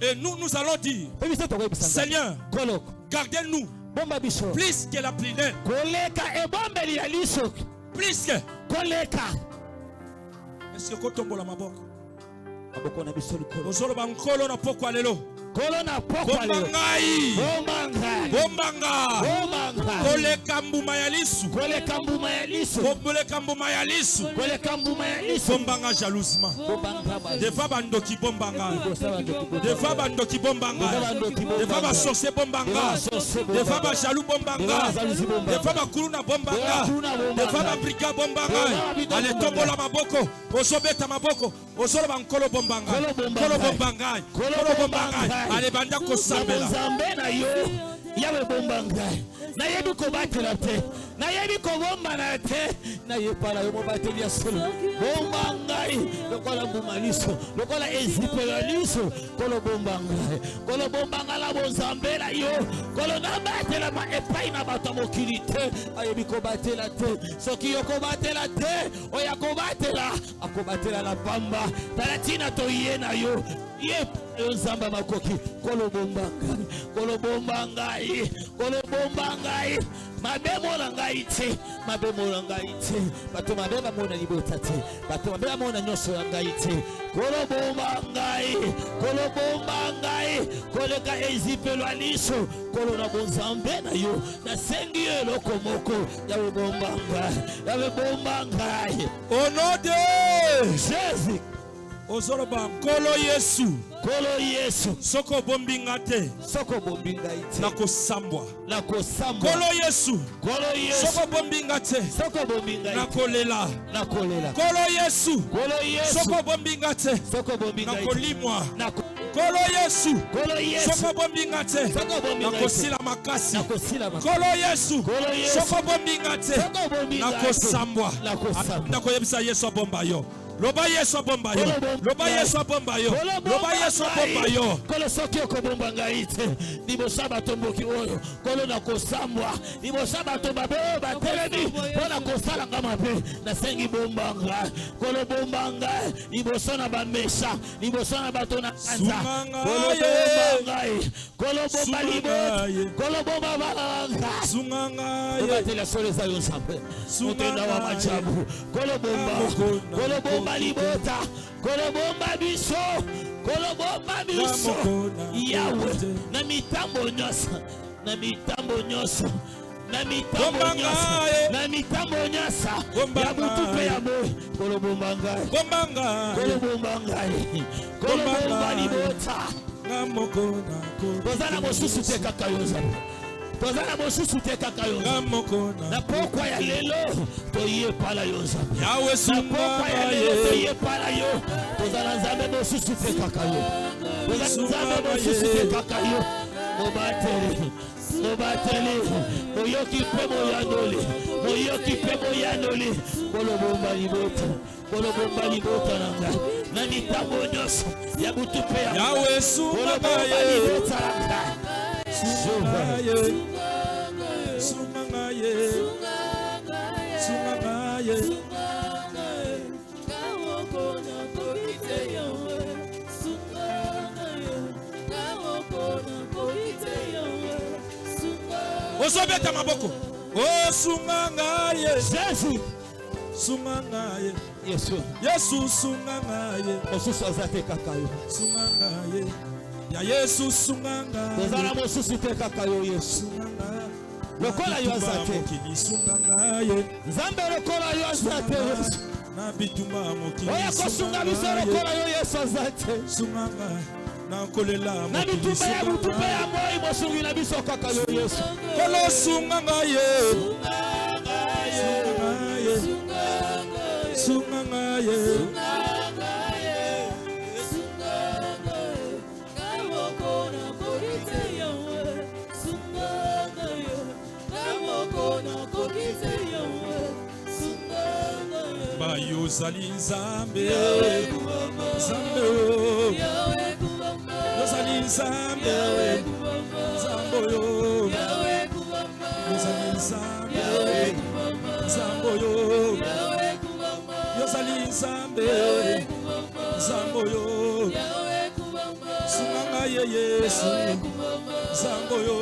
Et nous allons dire, Mpe biso tokoyebisa Nzambe. Seigneur, Kolo gardez-nous bomba biso plus que la prunelle. koleka ebombeli ya liso. Plus que. Koleka Est-ce que kotombola maboko? maboko na biso likolo. Ozolo bankolo na poko alelo. Kolo na pokwa leo. Bombangai. Bombanga. Bombanga. Bombanga. Koleka mbuma ya lisu. Koleka mbuma ya liso. Koleka mbuma ya lisu. Koleka mbuma ya liso. Bombanga jalousement. Bombanga ba. Des fois bandoki bombanga. Bosa bandoki Des fois bandoki bombanga. Des fois ba sorcier bombanga. Des fois ba jaloux bombanga. Des fois ba kuluna bombanga. Des fois ba brigade bombanga. Allez tombola maboko. Osobeta maboko. Osolo bankolo bombanga. Kolo bombanga. Kolo bombanga. Allez banda ko sambela. Nzambe na yo yawe bombanga. nayebi kobatela te, nayebi kobomba na te, nayepala yo mobateli ya solo. Bomba ngai lokola mbuma liso, lokola ezipela liso, kolo bomba ngai, kolo bomba ngala bozambela yo, kolo nabatela ma epai na bato mokili te, ayebi kobatela te, soki yo kobatela te, oya kobatela, akobatela la pamba, talatina to yena yo, ye nzamba makoki, kolo bomba ngai, kolo bomba ngai, kolo bomba ngai, mabemo na ngai te, mabemo na ngai te, bato mabema mona libota te, bato mabema mona nyoso na ngai te, kolo bomba ngai, kolo bomba ngai, kolo ka ezipelo aliso, kolo na bonzambe na yo, na sengi eloko moko, yawe bomba ngai, yawe bomba ngai. Au nom de Jésus. Ozoroba kolo Yesu. Kolo Yesu. Soko bombinga te. Soko bombinga te. Nako sambwa. Nako sambwa. Kolo Yesu. Kolo Yesu. Soko bombinga te. Soko bombinga te. Nako lela. Nako lela. Kolo Yesu. Kolo Yesu. Soko bombinga te. Soko bombinga te. Nako limwa. Nako. Kolo Yesu. Kolo Yesu. Soko bombinga te. Soko bombinga te. Nako sila makasi. Nako sila makasi. Kolo Yesu. Kolo Yesu. Soko bombinga te. Soko bombinga te. Nako sambwa. Nako sambwa. Nako yebisa Yesu bomba yo. Loba Yesu bomba yo. Loba Yesu bomba yo. Loba Yesu bomba yo. Kolo soki okobomba ngai te. Libosa bato mboki oyo. Kolo na kosambwa. Libosa bato babe batelemi. Kolo kosala nga mabe. Nasengi bomba ngai. Kolo bomba ngai. Libosa na bamesha. Libosa na bato na kanza. Kolo bomba ngai. Kolo bomba libo. Kolo bomba balanga. Sunganga ye. Obatela sole za yo nsambe. Mutenda wa majabu. Kolo bomba. Kolo bomba libota, kolobomba biso, kolobomba biso, yawe, na mitambo nyosa, na mitambo nyosa, na mitambo nyosa, na mitambo nyosa, ya butupe ya mo, kolobomba ngai, kolobomba ngai, kolobomba libota, tozana mosusu te kaka yoza. Tozana mosusu te kaka yo. Na pokwa ya lelo toye pala yo nzambe. Yawe Na pokwa ya lelo toye pala yo. Tozana nzambe mosusu te kaka yo. Tozana nzambe mosusu te kaka yo. Mobateli. Mobateli. Moyoki pe moyanoli. Moyoki pe moyanoli. Kolobomba libota. Kolobomba libota nanga. Na mitambo nyoso. Ya butupe ya. Yawe sumanga ye. Libota nanga. Sungaye, sungaye, sungaye, osobeta maboko, oh sungaye, Jésus, sungaye, Yesu, sungaye, osusu azate kakayo, sungaye. Ya Yesu sunganga tozala mosusu te kaka yo Yesu lokola yo azate Nzambe lokola yo azate na bituma mokili oya kosunga biso lokola yo Yesu azate sunganga na kolela na bituma ya butupe ya moi mosungi na biso kaka yo Yesu kolo sunganga ye sunganga ye Bayo zali Nzambe Nzambe yo zali Nzambe Nzambe yo zali Nzambe Nzambe yo zali Nzambe Nzambe yo sunganga ye Yesu Nzambe yo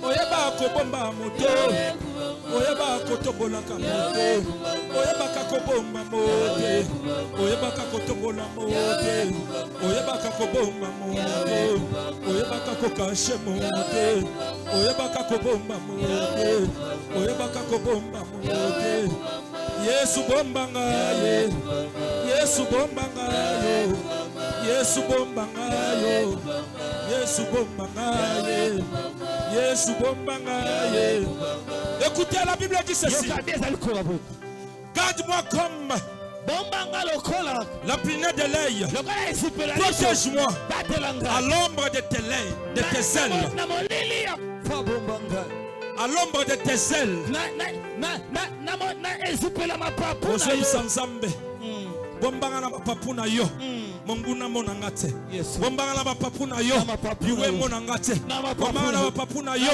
oyeba kobomba moto oyeba kotombolaka mote oyebaka kobomba mote oyebaka kotombola mote oyebaka kobomba mote oyebaka kokashe mote oyebaka kobomba mote oyebaka kobomba mote Yesu bomba ngaye Yesu bomba ngayo Yesu bomba ngayo Yesu bomba ngaye Yesu bomba ngaye. Écoutez la Bible dit ceci. Garde-moi comme la prunelle de l'œil. Protège-moi à l'ombre de tes ailes. À l'ombre de tes ailes. Ozebisa Nzambe. Bombanga na papu na yo. Monguna monanga te. Bombanga na papu na yo. Biwe monanga te. Bombanga na papu na yo.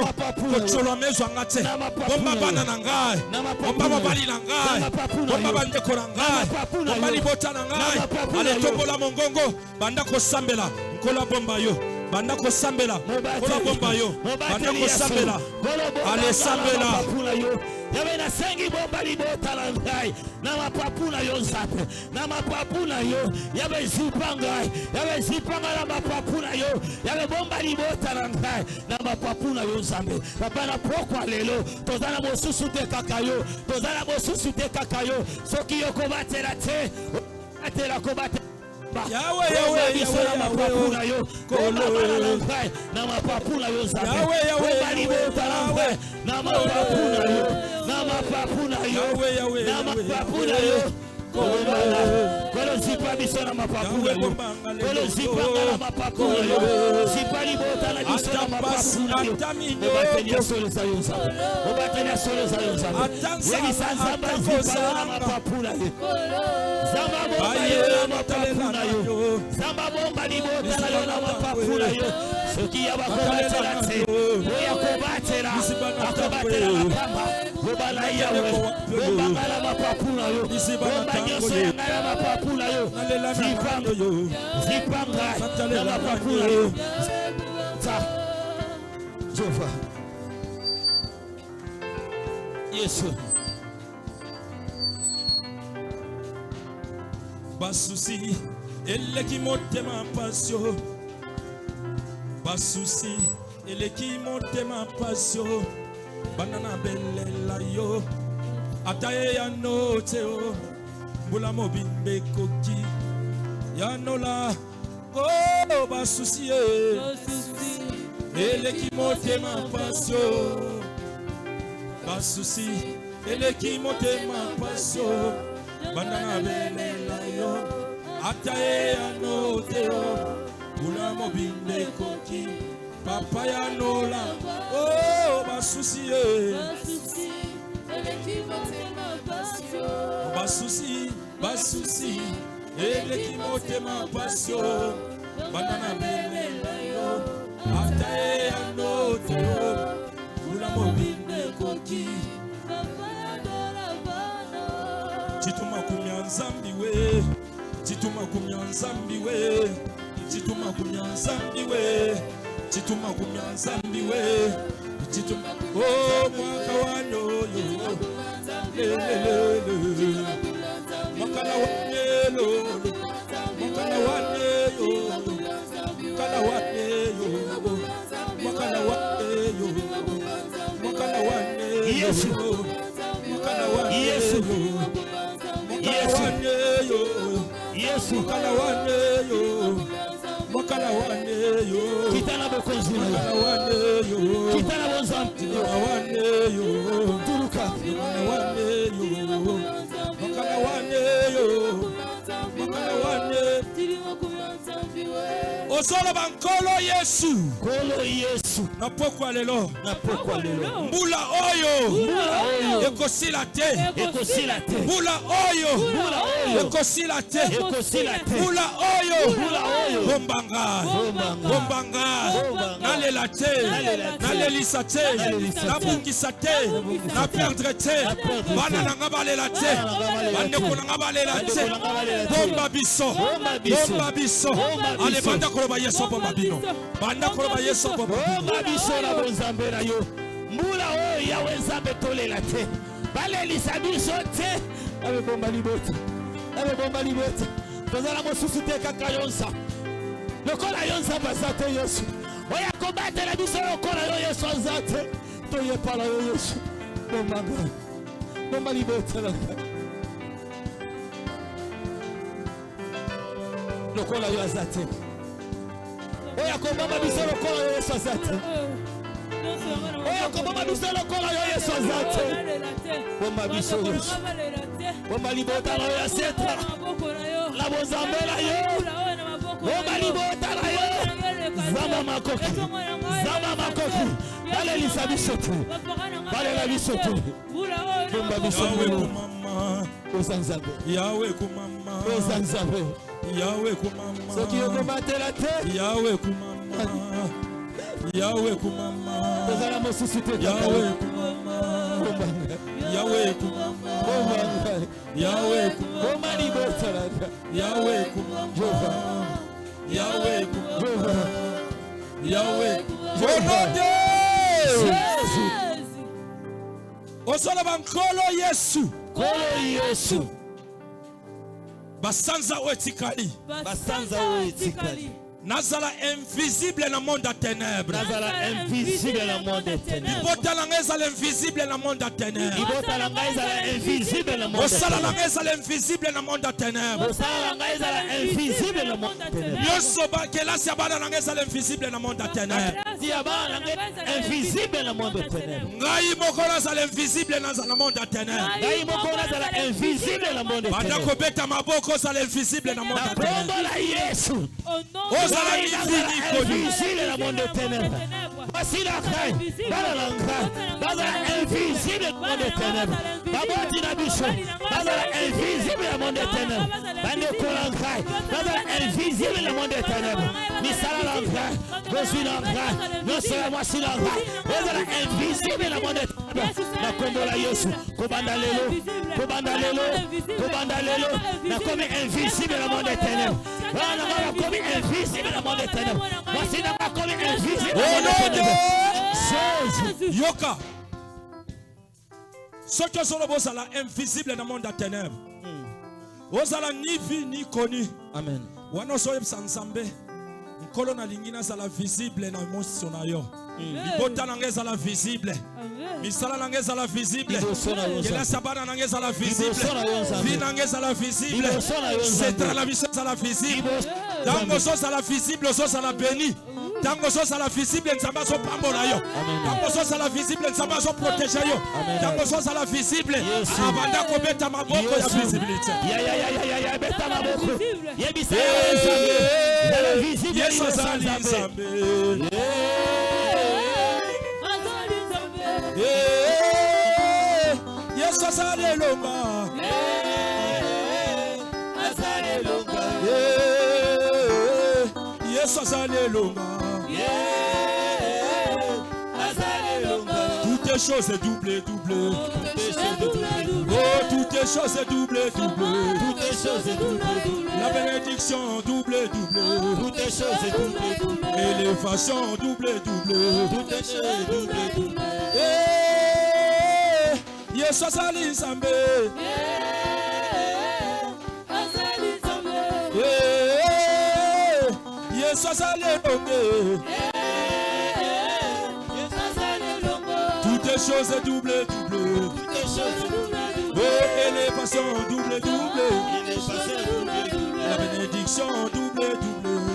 Kocholo mezo anga te. Bomba bana na ngai. Bomba babali na ngai. Bomba bandeko na ngai. Bomba libota na ngai. Ale tombola mongongo. Banda kosambela. Nkola bomba yo. Banda kosambela. Nkola bomba yo. Banda kosambela. Ale sambela. Yabe na sengi bomba libota la ngai na mapapu na yo nzambe na mapapu na yo yabe zipanga na mapapu na yo yabe bomba libota la ngai na mapapu na yo nzambe papa na pokwa lelo tozana mosusu te kakayo tozana mosusu te kakayo soki yo kobatela te atela kobatela Yahweh na mapapu yo na mapapu na yo nzambe bomba libota la ngai na mapapu na yo na mapapu na yo na mapapu na yo Kolo zipa biso na mapapu na yo Kolo zipa na mapapu na yo Zipa libota na biso na mapapu na yo Obatenia sole za yo nzambe Obatenia sole za yo nzambe Yebisa nzamba zipa na mapapu na yo Zamba bomba yo na mapapu na yo Zamba bomba libota na yo na mapapu na yo Soki ya bakobatela te Oya kobatela Akobatela mapamba Bobala yawe Bomba la mapapu na yo Bomba nyoso ya ngala mapapu na yo Zipanga na mapapu na yo Jova Yesu Basusi eleki motema pasio Basusi eleki motema pasio Banana belela yo Ataye ya note o Mbula mobimbe koki Ya nola Oh basusi eleki motema pasio Basusi eleki motema pasio Banana belela yo Ataye ya note o Mbula mobimbe koki Papa ya nola Oh basusi Basusi eleki motema pasio Banana belela yo Ataye ya note o Mbula mobimbe koki Chituma kumya nzambi we Chituma kumya nzambi we Chituma kumya nzambi we Chituma kumya nzambi we Chituma Oh mwaka wanyo yo Mwakala wanyo Mwakala wanyo Mwakala wanyo Mwakala wanyo Mwakala wanyo Yesu Mwakala wanyo Yesu Yesu Mwakala wanyo Mwakala wanyo Kitana bokonzi na Mwakala wanyo Kitana bonzampi wanyo Turuka wanyo Mwakala wanyo Mwakala wanyo Osolo bankolo Yesu Kolo Yesu Na pokwa lelo Mbula oyo Ekosila te Mbula oyo Ekosila te Mbula oyo Bombanga Nalela te Nalelisa te Nabungisa te Naperdre te Bana nanga balela te Bandeko nanga balela te Bomba biso Ale banda koloba yeso bomba bino Banda koloba yeso bomba Bomba biso na bonzambe na yo Mbula oyo yawe nzambe tolela te Balelisa biso te Abe bomba libota Tozala mosusu te kaka yonsa Lokola yonsa basa te Yesu Oya kobatela biso lokola yo Yesu azate Toye pala yo Yesu Bomba libota la Lokola yo azate Oya kombamba biso lokola yo Yesu azate Oya kombamba biso lokola yo Yesu azate Bomba biso Yesu Bomba libota la yo asetra La bozambela yo Bomba libota la yo Zama makoki balelisa biso te balela biso te bomba biso kumama oza nzambe Yahweh kumama oza nzambe Yahweh kumama soki okomatela te Yahweh kumama Yahweh kumama tozala mosusu te Yahweh kumama Yahweh kumama Yahweh kumama Yahweh kumama Yahweh kumama Yahweh Jésus Osola bankolo Yesu kolo Yesu basanza wetikali Nazala invisible dans le monde des ténèbres. Nazala invisible dans le monde des ténèbres. Ibota invisible dans le monde des ténèbres. Ibota invisible dans le monde des ténèbres. Osala invisible dans le monde des ténèbres. Osala invisible dans le monde des ténèbres. Yosoba kela siabana invisible dans le monde des ténèbres. Siabana invisible dans le monde des ténèbres. Ngai mokona zala invisible dans le monde des ténèbres. Ngai mokona zala invisible dans le monde des ténèbres. Banda kobeta maboko zala invisible dans le monde des ténèbres. Nakombola Yesu. Invisible dans le monde des ténèbres. Voici la fin. Bazala invisible dans le monde des ténèbres. Baboti na biso. Bazala invisible dans le monde des ténèbres. Bande kolankai. Bazala invisible dans le monde des ténèbres. Misala lankai. Bosi lankai. Nosala mwasi lankai. Bazala invisible dans le monde des ténèbres. Nakombola Yesu. Kobanda lelo. Kobanda lelo. Kobanda lelo. Nakomi invisible dans le monde des ténèbres. Nakomi invisible dans le monde des ténèbres. Voici nakomi invisible dans le monde des ténèbres. Jésus. Yoka. Ce que sont les invisibles dans le monde des ténèbres. Ozala ni vi ni connu. Amen. Wano soyeb sansambe. Nkolo na lingina zala visible na emotion na yo. Libota na ngeza la visible. Misala na ngeza la visible. Kela sabana na ngeza la visible. Vi na ngeza la visible. Setra la mission za la visible. Dango so za la visible, so za la béni. Tango so za la visible nzamba so pambola yo. Tango so za la visible nzamba so protéger yo. Tango so za la visible abanda ko beta maboko ya visibilité. Ya beta maboko. Yebisa la visible. Yesu azali nzambe. Yesu azali elonga. Yesu azali elonga. Toutes les choses est doublé. Oh, toutes les choses est doublé. La bénédiction doublé. Toutes les choses est doublé. Élévation doublé. Toutes les choses est doublé. Yesu azali nzambe. Yesu azali elonga. Toutes les choses est doublé. Oh, élévation doublé. La bénédiction doublé.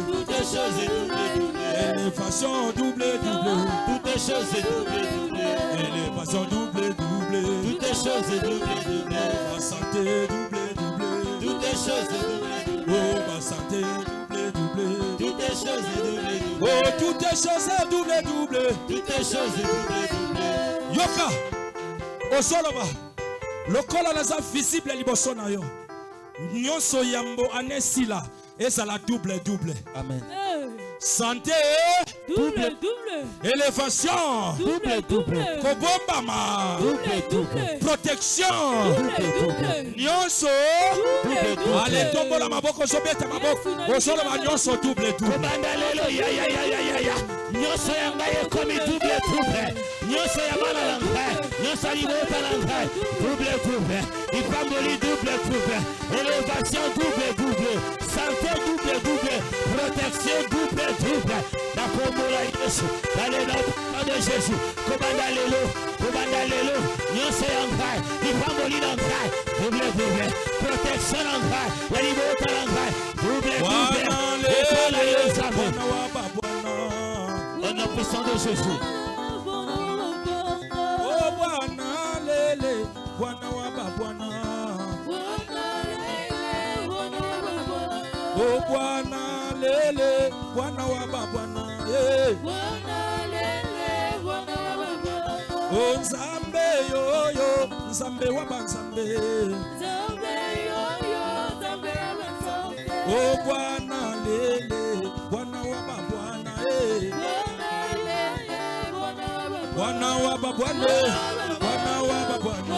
Toutes les choses est doublé. Élévation doublé. Toutes les choses est doublé. Élévation doublé. Toutes les choses est doublé. Ma santé doublé. Toutes les choses est doublé. Oh, ma santé doublé. Toutes les choses est doublé. Oh, toutes les choses est doublé. Toutes les choses est doublé. Yoka osoloba lokola naza visible liboso na yo nyonso yambo anesila ezala double. Amen. Santé Double. élévation Double. kobombama Double. protection nyonso ale tombola maboko zobeta maboko osoloba nyonso double. Kobanda lelo ya. Nyonso ya ngai ekomi double. Nyonso ya bana na ngai. Nyonso ya libota na ngai. Double. Ipamboli double. Élévation double. Santé double. Protection double. Nakombola Yesu. Dans le nom de Jésus. Kobanda lelo. Nyonso ya ngai. Ipamboli na ngai. Double. Protection na ngai. Ya libota na ngai. Double. Ekola Yesu. Au nom puissant de Jésus. Oh Bwana lele, Bwana wa babwana. Oh Bwana lele, Bwana wa babwana. Oh Nzambe yoyo, Nzambe wa banzambe. Oh Bwana lele, Bwana wa babwana Bwana wa babwana, Bwana wa babwana,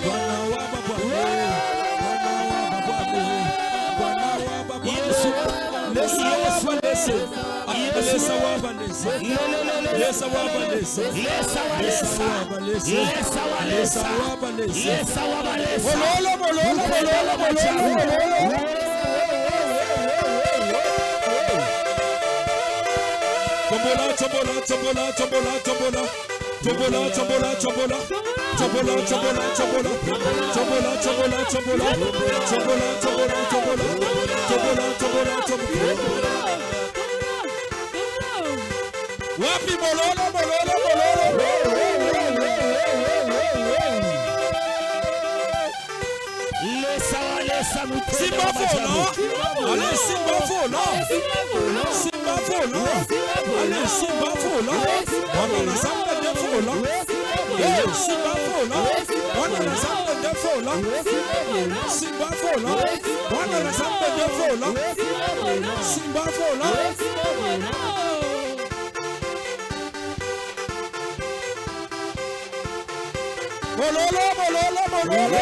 Bwana wa babwana, Bwana wa babwana, Bwana wa babwana. Lesa wa balese, lesa wa balese, lesa wa balese, lesa wa balese, lesa wa balese, lesa wa balese. Mololo, mololo, mololo, mololo, mololo. Tombola, tombola, tombola, tombola, tombola. Tombola, tombola, tombola. Tombola, tombola, tombola. Tombola, tombola, tombola. Tombola, tombola, tombola. Tombola, tombola, tombola. Wapi mololo, mololo, mololo. Simba fola. Allez, Simba fola. Simba fola. Allez, Simba fola. On a l'ensemble de fola. Hey, Simba fola. On a l'ensemble de fola. Simba fola. On a l'ensemble de fola. Simba fola. Mololo, mololo, mololo.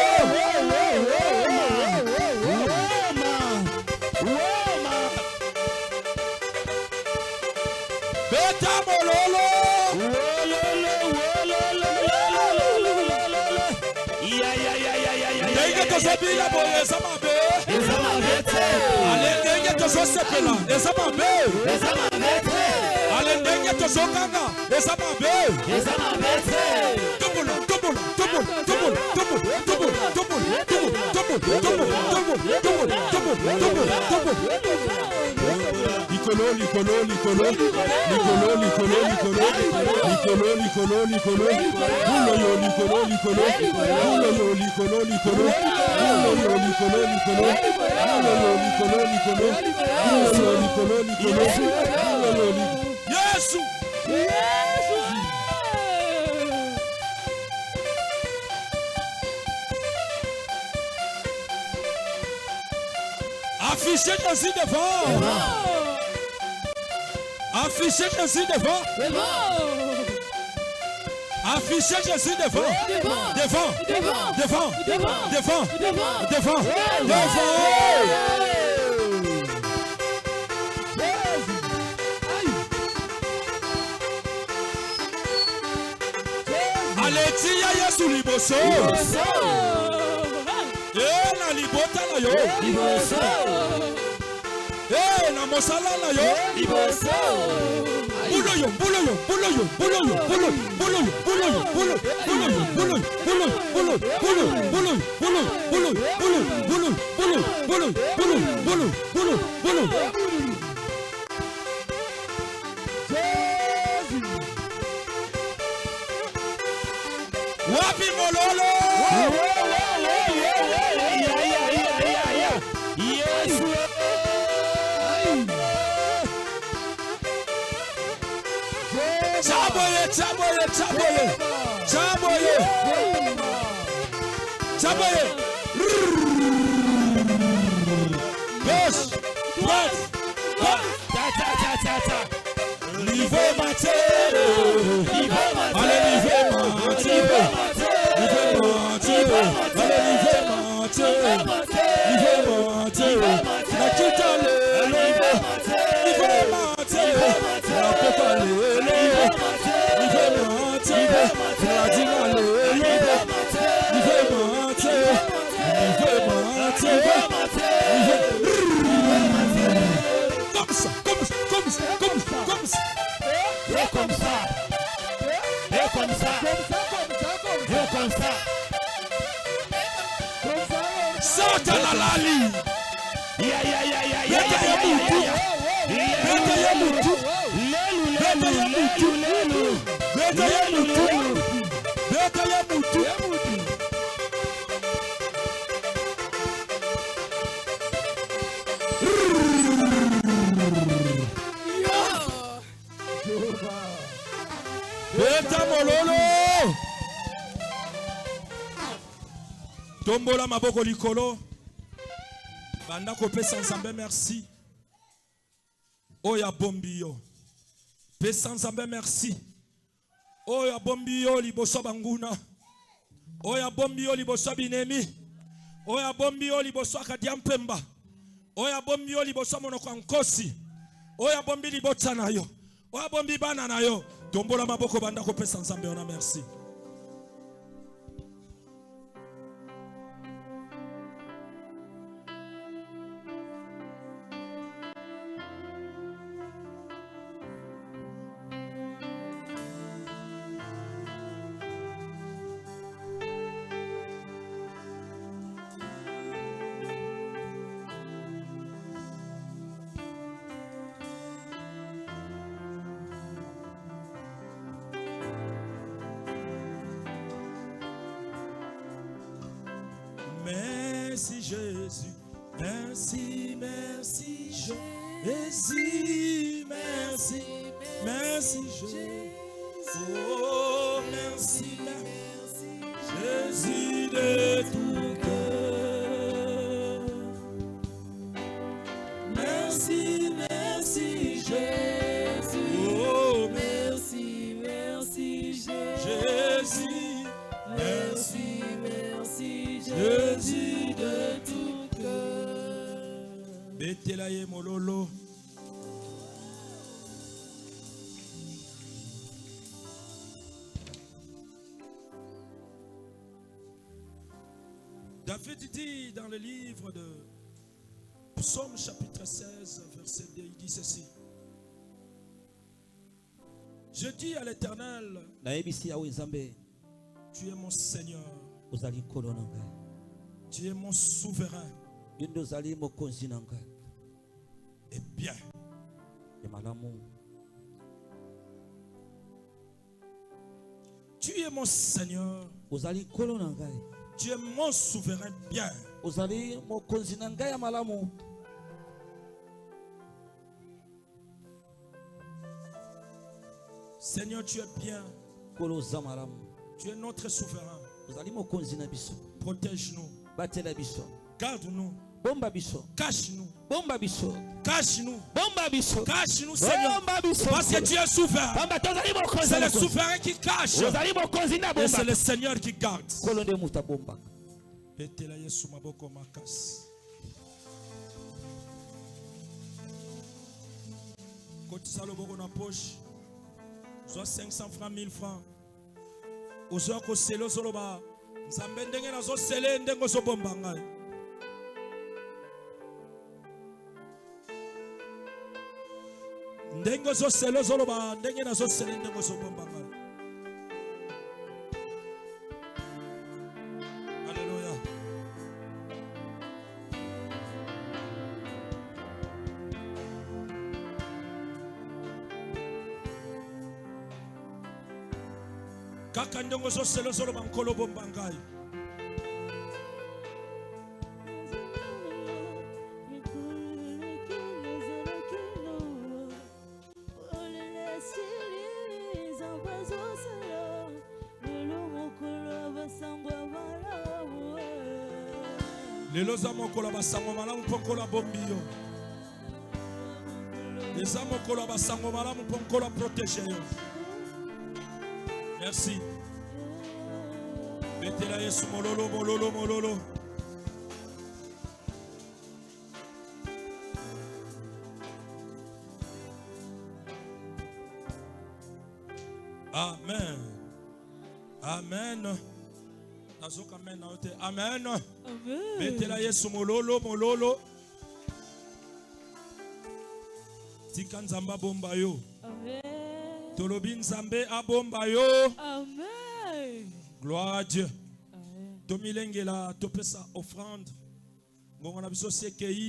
Beta mololo. Ndenge tozobila boye eza mabe. Ale ndenge tozosepela eza mabe. Ale ndenge tozokanga eza mabe. Tobola, tobola, tobola, tobola, tobola, tobola, tobola, tobola, tobola, tobola, tobola. Nicolo, Nicolo, Nicolo, Nicolo, Nicolo, Nicolo, Nicolo, Nicolo, Nicolo, Nicolo, Nicolo, Nicolo, Nicolo, Nicolo, Nicolo, Nicolo, Nicolo, Nicolo, Nicolo, Yesu. Affichez Jésus devant. Affichez Jésus devant. Affichez Jésus devant. Devant. Devant. Devant. Devant. Devant. Allez, tia Yesu liboso. Na libota na yo liboso. Na mosala na yo liboso. Bulo yo, bulo yo, bulo yo, bulo yo, bulo, bulo yo, bulo yo, bulo, bulo yo, bulo, bulo, bulo, bulo, bulo, bulo, bulo, bulo, bulo, bulo, bulo, bulo, bulo, bulo, bulo. Wapi mololo? Chaboye, chaboye, chaboye, chaboye, chaboye. Gauche, droite, ta. Niveau maté, allez niveau maté, niveau maté, allez niveau maté, niveau maté, la quitte allez, niveau maté, la pote allez, niveau maté, la dîme allez, niveau maté, comme ça, comme ça, comme ça, comme ça, comme ça. Et comme ça. Et comme ça. Et comme ça. Sata la lali. Ya. Beta ya mutu. Beta ya mutu. Beta ya mutu. Beta ya mutu. Beta ya mutu. Beta mololo. Tombola maboko likolo. Banda kopesa nzambe merci. Oya bombi yo. Pesa nzambe merci. Oya bombi yo liboso banguna. Oya bombi yo liboso binemi. Oya bombi yo liboso akadiampemba. Oya bombi yo liboso monoko nkosi. Oya bombi libotsa na yo. Oya bombi bana na yo. Tombola maboko banda kopesa nzambe ona merci. Merci Jésus, merci, merci Jésus, merci, merci Jésus, oh merci, merci Jésus de tout cœur. Merci, merci Jésus, oh merci, merci Jésus, merci, merci Jésus de tout cœur. Betelaye mololo. David dit dans le livre de Psaume chapitre 16, verset 2, il dit ceci. Je dis à l'Éternel, tu es mon Seigneur, tu es mon souverain, et bien. Tu es mon Seigneur, tu es mon souverain bien. Seigneur, tu es bien. Tu es notre souverain. Protège-nous. Garde-nous. Cache-nous. Cache-nous. Cache-nous, Seigneur. Parce que tu es souverain. C'est le souverain qui cache. Et c'est le Seigneur qui garde. Soit 500 francs, 1000 francs. Ozo ko selo soloba. Nzambe ndenge na zo sele ndengo so bomba ngai. Ndengo so selo soloba ndenge na zo sele ndengo so bomba ngai. Alléluia. Kaka ndongo so selo solo bankolo bombangai. Lelo za mokolo basango malamu ponkola bombio. Les amokolo basango malamu ponkola protéger yo. Merci. Betela Yesu mololo mololo mololo. Amen. Amen. Azoka amen na ote. Amen. Amen. Betela Yesu mololo mololo. Tika nzamba bomba yo. Amen. Tolobi nzambe abomba yo. Amen. Gloire à Dieu. Amen. Tomilengela topesa offrande. Ngona biso sekei.